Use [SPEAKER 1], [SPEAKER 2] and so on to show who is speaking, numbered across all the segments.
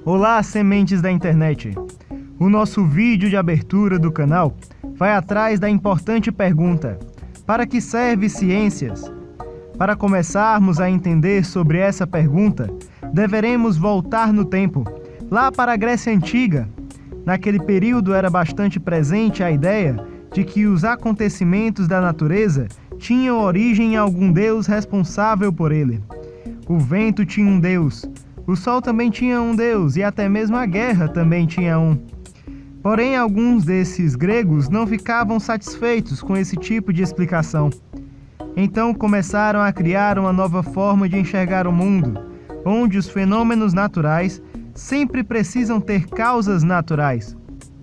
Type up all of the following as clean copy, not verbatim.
[SPEAKER 1] Olá, sementes da internet! O nosso vídeo de abertura do canal vai atrás da importante pergunta: para que serve ciências? Para começarmos a entender sobre essa pergunta, deveremos voltar no tempo, lá para a Grécia Antiga. Naquele período era bastante presente a ideia de que os acontecimentos da natureza tinham origem em algum deus responsável por ele. O vento tinha um deus, o sol também tinha um deus e até mesmo a guerra também tinha um. Porém, alguns desses gregos não ficavam satisfeitos com esse tipo de explicação. Então começaram a criar uma nova forma de enxergar o mundo, onde os fenômenos naturais sempre precisam ter causas naturais.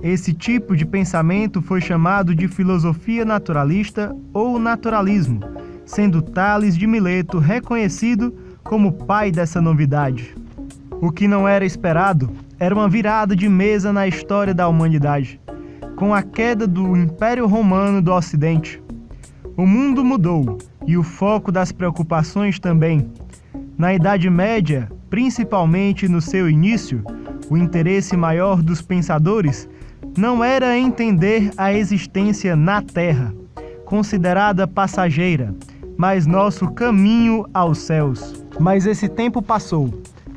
[SPEAKER 1] Esse tipo de pensamento foi chamado de filosofia naturalista ou naturalismo, sendo Tales de Mileto reconhecido como o pai dessa novidade. O que não era esperado era uma virada de mesa na história da humanidade, com a queda do Império Romano do Ocidente. O mundo mudou e o foco das preocupações também. Na Idade Média, principalmente no seu início, o interesse maior dos pensadores não era entender a existência na Terra, considerada passageira, mas nosso caminho aos céus. Mas esse tempo passou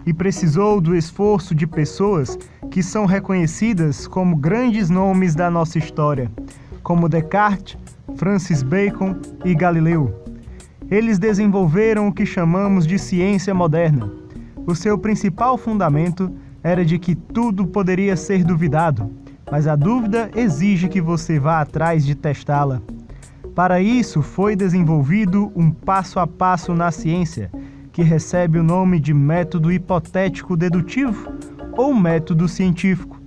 [SPEAKER 1] e precisou do esforço de pessoas que são reconhecidas como grandes nomes da nossa história, como Descartes, Francis Bacon e Galileu. Eles desenvolveram o que chamamos de ciência moderna. O seu principal fundamento era de que tudo poderia ser duvidado, mas a dúvida exige que você vá atrás de testá-la. Para isso foi desenvolvido um passo a passo na ciência, que recebe o nome de método hipotético dedutivo ou método científico.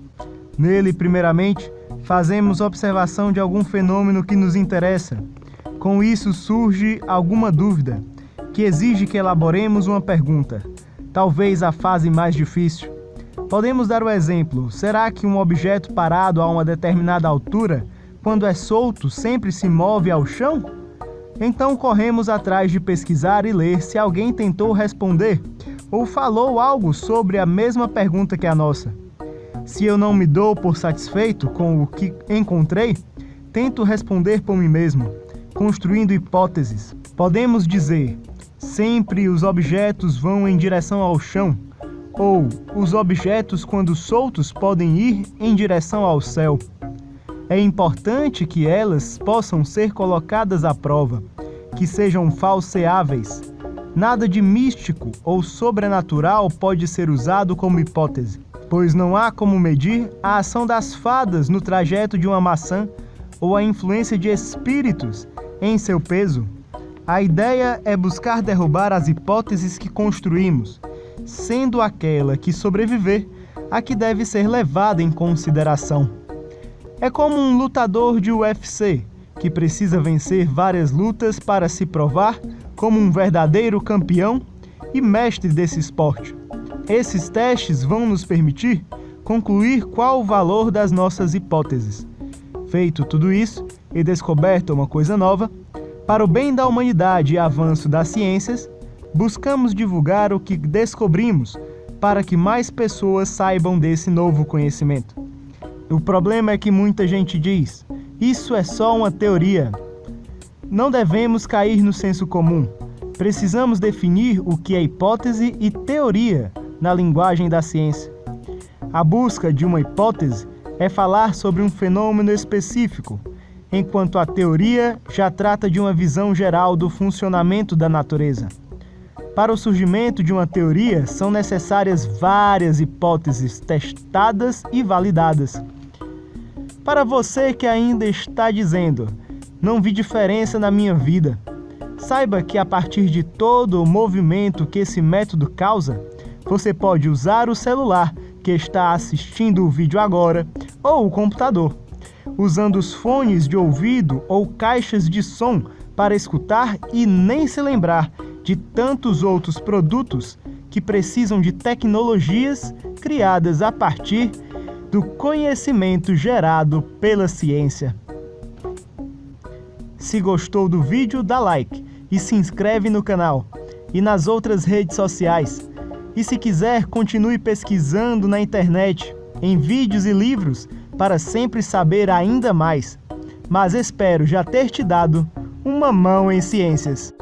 [SPEAKER 1] Nele, primeiramente, fazemos observação de algum fenômeno que nos interessa. Com isso surge alguma dúvida, que exige que elaboremos uma pergunta, talvez a fase mais difícil. Podemos dar o exemplo: será que um objeto parado a uma determinada altura, quando é solto, sempre se move ao chão? Então corremos atrás de pesquisar e ler se alguém tentou responder ou falou algo sobre a mesma pergunta que a nossa. Se eu não me dou por satisfeito com o que encontrei, tento responder por mim mesmo, construindo hipóteses. Podemos dizer: sempre os objetos vão em direção ao chão, ou os objetos, quando soltos, podem ir em direção ao céu. É importante que elas possam ser colocadas à prova, que sejam falseáveis. Nada de místico ou sobrenatural pode ser usado como hipótese, pois não há como medir a ação das fadas no trajeto de uma maçã ou a influência de espíritos em seu peso. A ideia é buscar derrubar as hipóteses que construímos, sendo aquela que sobreviver a que deve ser levada em consideração. É como um lutador de UFC, que precisa vencer várias lutas para se provar como um verdadeiro campeão e mestre desse esporte. Esses testes vão nos permitir concluir qual o valor das nossas hipóteses. Feito tudo isso e descoberta uma coisa nova, para o bem da humanidade e avanço das ciências, buscamos divulgar o que descobrimos para que mais pessoas saibam desse novo conhecimento. O problema é que muita gente diz: isso é só uma teoria. Não devemos cair no senso comum. Precisamos definir o que é hipótese e teoria na linguagem da ciência. A busca de uma hipótese é falar sobre um fenômeno específico, enquanto a teoria já trata de uma visão geral do funcionamento da natureza. Para o surgimento de uma teoria, são necessárias várias hipóteses testadas e validadas. Para você que ainda está dizendo: não vi diferença na minha vida, saiba que a partir de todo o movimento que esse método causa, você pode usar o celular que está assistindo o vídeo agora, ou o computador, usando os fones de ouvido ou caixas de som para escutar e nem se lembrar de tantos outros produtos que precisam de tecnologias criadas a partir do conhecimento gerado pela ciência. Se gostou do vídeo, dá like e se inscreve no canal e nas outras redes sociais. E se quiser, continue pesquisando na internet, em vídeos e livros, para sempre saber ainda mais. Mas espero já ter te dado uma mão em ciências.